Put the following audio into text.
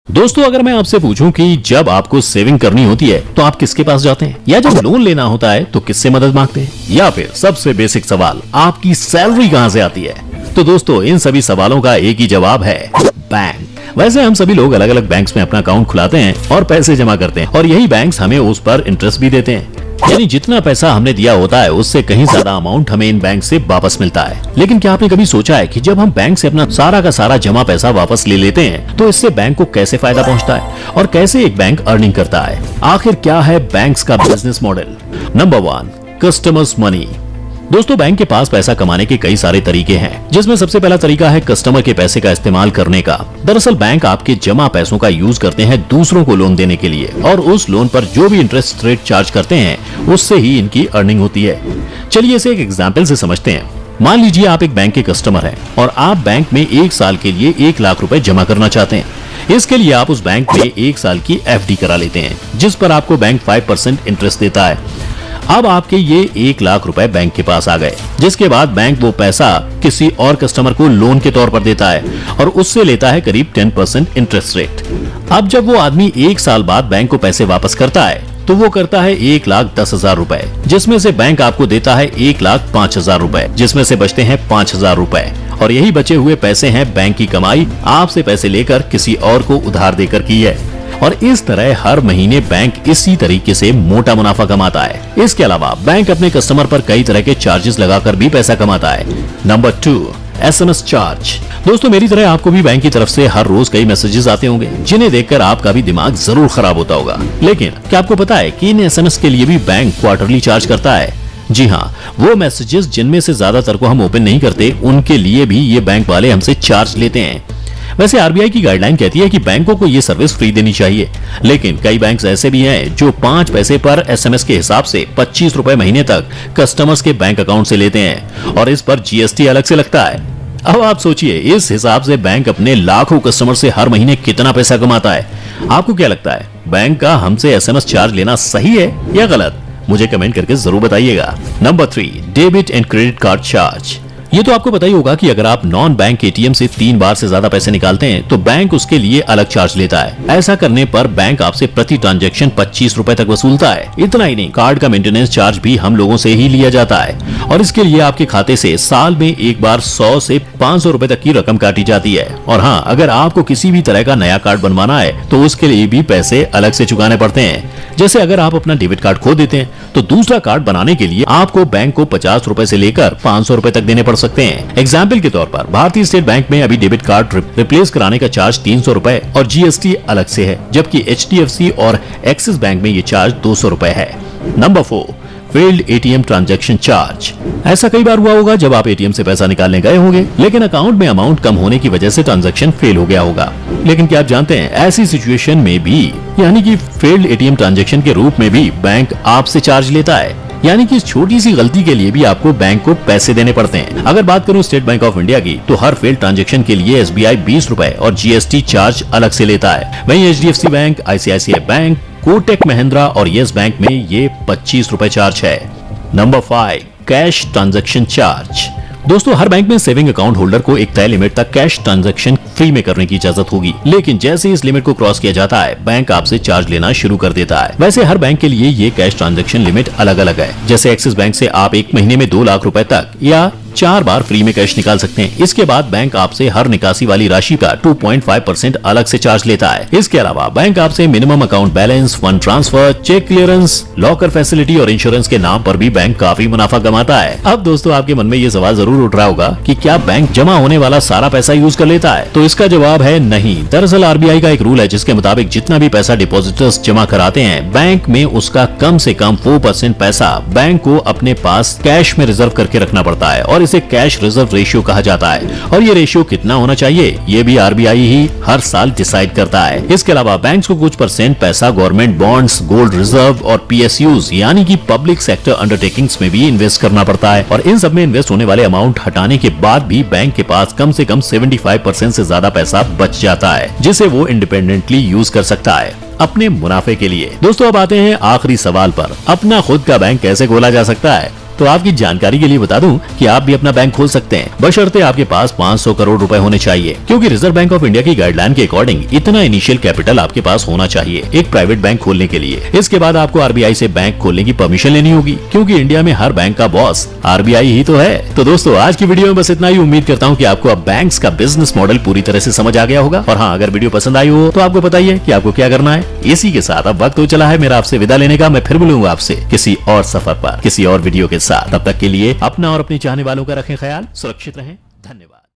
दोस्तों, अगर मैं आपसे पूछूं कि जब आपको सेविंग करनी होती है तो आप किसके पास जाते हैं, या जब लोन लेना होता है तो किससे मदद मांगते हैं, या फिर सबसे बेसिक सवाल आपकी सैलरी कहां से आती है। तो दोस्तों, इन सभी सवालों का एक ही जवाब है, बैंक। वैसे हम सभी लोग अलग अलग बैंक्स में अपना अकाउंट खुलाते हैं और पैसे जमा करते हैं, और यही बैंक्स हमें उस पर इंटरेस्ट भी देते हैं। यानी जितना पैसा हमने दिया होता है उससे कहीं ज्यादा अमाउंट हमें इन बैंक से वापस मिलता है। लेकिन क्या आपने कभी सोचा है कि जब हम बैंक से अपना सारा का सारा जमा पैसा वापस ले लेते हैं तो इससे बैंक को कैसे फायदा पहुंचता है और कैसे एक बैंक अर्निंग करता है। आखिर क्या है बैंक्स का business model. Number 1, customers money. दोस्तों, बैंक के पास पैसा कमाने के कई सारे तरीके हैं, जिसमें सबसे पहला तरीका है कस्टमर के पैसे का इस्तेमाल करने का। दरअसल बैंक आपके जमा पैसों का यूज करते हैं दूसरों को लोन देने के लिए, और उस लोन पर जो भी इंटरेस्ट रेट चार्ज करते हैं उससे ही इनकी अर्निंग होती है। चलिए इसे एक एग्जाम्पल से समझते हैं। मान लीजिए आप एक बैंक के कस्टमर हैं और आप बैंक में 1 साल के लिए 1 लाख रुपए जमा करना चाहते हैं। इसके लिए आप उस बैंक में 1 साल की FD करा लेते हैं, जिस पर आपको बैंक 5% इंटरेस्ट देता है। अब आपके ये 1 लाख रुपए बैंक के पास आ गए, जिसके बाद बैंक वो पैसा किसी और कस्टमर को लोन के तौर पर देता है और उससे लेता है करीब 10% इंटरेस्ट रेट। अब जब वो आदमी 1 साल बाद बैंक को पैसे वापस करता है तो वो करता है 1,10,000 रुपए, जिसमें से बैंक आपको देता है 1,05,000 रुपए, जिसमें से बचते हैं 5,000 रुपए। और यही बचे हुए पैसे हैं बैंक की कमाई, आपसे पैसे लेकर किसी और को उधार देकर की है। और इस तरह हर महीने बैंक इसी तरीके से मोटा मुनाफा कमाता है। इसके अलावा बैंक अपने कस्टमर पर कई तरह के चार्जेस लगाकर भी पैसा कमाता है। Number 2, SMS charge. दोस्तों, मेरी तरह आपको भी बैंक की तरफ से हर रोज कई मैसेजेस आते होंगे, जिन्हें देखकर आपका भी दिमाग जरूर खराब होता होगा। लेकिन क्या आपको पता है कि इन SMS के लिए भी बैंक क्वार्टरली चार्ज करता है? जी हाँ, वो मैसेजेस जिनमें से ज्यादातर को हम ओपन नहीं करते, उनके लिए भी ये बैंक वाले हमसे चार्ज लेते हैं। वैसे RBI की गाइडलाइन कहती है कि बैंकों को ये सर्विस फ्री देनी चाहिए, लेकिन कई बैंक्स ऐसे भी हैं जो 5 पैसे पर SMS के हिसाब से 25 रुपए महीने तक कस्टमर्स के बैंक अकाउंट से लेते हैं, और इस पर GST अलग से लगता है। अब आप सोचिए, इस हिसाब से बैंक अपने लाखों कस्टमर से हर महीने कितना पैसा कमाता है। आपको क्या लगता है, बैंक का हमसे SMS चार्ज लेना सही है या गलत? मुझे कमेंट करके जरूर बताइएगा। Number 3, debit and credit card charge. ये तो आपको पता ही होगा कि अगर आप नॉन बैंक ATM से 3 बार से ज्यादा पैसे निकालते हैं तो बैंक उसके लिए अलग चार्ज लेता है। ऐसा करने पर बैंक आपसे प्रति ट्रांजैक्शन 25 रुपए तक वसूलता है। इतना ही नहीं, कार्ड का मेंटेनेंस चार्ज भी हम लोगों से ही लिया जाता है, और इसके लिए आपके खाते से साल में एक बार 100 से 500 रुपए तक की रकम काटी जाती है। और हाँ, अगर आपको किसी भी तरह का नया कार्ड बनवाना है तो उसके लिए भी पैसे अलग से चुकाने पड़ते हैं। जैसे अगर आप अपना डेबिट कार्ड खो देते हैं तो दूसरा कार्ड बनाने के लिए आपको बैंक को 50 रुपए से लेकर 500 रुपए तक देने पड़ सकते हैं। एग्जाम्पल के तौर पर भारतीय स्टेट बैंक में अभी डेबिट कार्ड रिप्लेस कराने का चार्ज 300 रुपए और GST अलग से है, जबकि HDFC और एक्सिस बैंक में ये चार्ज 200 रुपए है। Number 4, failed ATM transaction charge. ऐसा कई बार हुआ होगा जब आप ATM से पैसा निकालने गए होंगे, लेकिन अकाउंट में अमाउंट कम होने की वजह से ट्रांजैक्शन फेल हो गया होगा। लेकिन क्या आप जानते हैं, ऐसी सिचुएशन में भी, यानी कि फेल्ड ATM ट्रांजैक्शन के रूप में भी बैंक आपसे चार्ज लेता है। यानी कि इस छोटी सी गलती के लिए भी आपको बैंक को पैसे देने पड़ते हैं। अगर बात करूं स्टेट बैंक ऑफ इंडिया की, तो हर फेल्ड ट्रांजैक्शन के लिए SBI 20 रुपए और GST चार्ज अलग से लेता है। वहीं HDFC bank, ICICI bank, Kotak Mahindra और येस बैंक में ये 25 रुपए चार्ज है। Number 5, cash transaction charge. दोस्तों, हर बैंक में सेविंग अकाउंट होल्डर को एक तय लिमिट तक कैश ट्रांजैक्शन फ्री में करने की इजाजत होगी, लेकिन जैसे ही इस लिमिट को क्रॉस किया जाता है बैंक आपसे चार्ज लेना शुरू कर देता है। वैसे हर बैंक के लिए ये कैश ट्रांजैक्शन लिमिट अलग अलग है। जैसे एक्सिस बैंक से आप एक महीने में 2 लाख रुपए तक या 4 बार फ्री में कैश निकाल सकते हैं। इसके बाद बैंक आपसे हर निकासी वाली राशि का 2.5% अलग से चार्ज लेता है। इसके अलावा बैंक आपसे minimum account balance, fund transfer, cheque clearance, locker facility और इंश्योरेंस के नाम पर भी बैंक काफी मुनाफा कमाता है। अब दोस्तों, आपके मन में ये सवाल जरूर उठ रहा होगा कि क्या बैंक जमा होने वाला सारा पैसा यूज कर लेता है? तो इसका जवाब है नहीं। दरअसल RBI का एक रूल है जिसके मुताबिक जितना भी पैसा डिपॉजिटर्स जमा कराते हैं बैंक में, उसका कम से कम 4% पैसा बैंक को अपने पास कैश में रिजर्व करके रखना पड़ता है, और इसे कैश रिजर्व रेशियो कहा जाता है। और ये रेशियो कितना होना चाहिए, ये भी RBI ही हर साल डिसाइड करता है। इसके अलावा बैंक्स को कुछ % पैसा गवर्नमेंट बॉन्ड्स, गोल्ड रिजर्व और PSUs यानी कि पब्लिक सेक्टर अंडरटेकिंग्स में भी इन्वेस्ट करना पड़ता है, और इन सब में इन्वेस्ट होने वाले अमाउंट हटाने के बाद भी बैंक के पास कम से कम 75% से ज्यादा पैसा बच जाता है, जिसे वो इंडिपेंडेंटली यूज कर सकता है अपने मुनाफे के लिए। दोस्तों, अब आते हैं आखिरी सवाल पर, अपना खुद का बैंक कैसे खोला जा सकता है। तो आपकी जानकारी के लिए बता दूं कि आप भी अपना बैंक खोल सकते हैं, बशर्ते आपके पास 500 करोड़ रुपए होने चाहिए, क्योंकि रिजर्व बैंक ऑफ इंडिया की गाइडलाइन के अकॉर्डिंग इतना इनिशियल कैपिटल आपके पास होना चाहिए एक प्राइवेट बैंक खोलने के लिए। इसके बाद आपको आरबीआई से बैंक खोलने की परमिशन लेनी होगी, क्योंकि इंडिया में हर बैंक का बॉस आरबीआई ही तो है। तो दोस्तों आज की वीडियो में बस इतना ही। उम्मीद करता हूँ कि आपको अब बैंक्स का बिजनेस मॉडल पूरी तरह से समझ आ गया होगा। और हाँ, अगर वीडियो पसंद आई हो तो आपको बताइए कि आपको क्या करना है। इसी के साथ अब वक्त हो चला है मेरा आपसे विदा लेने का। मैं फिर मिलूंगा आपसे किसी और सफर पर, किसी और वीडियो के साथ। तब तक के लिए अपना और अपने चाहने वालों का रखें ख्याल, सुरक्षित रहें। धन्यवाद।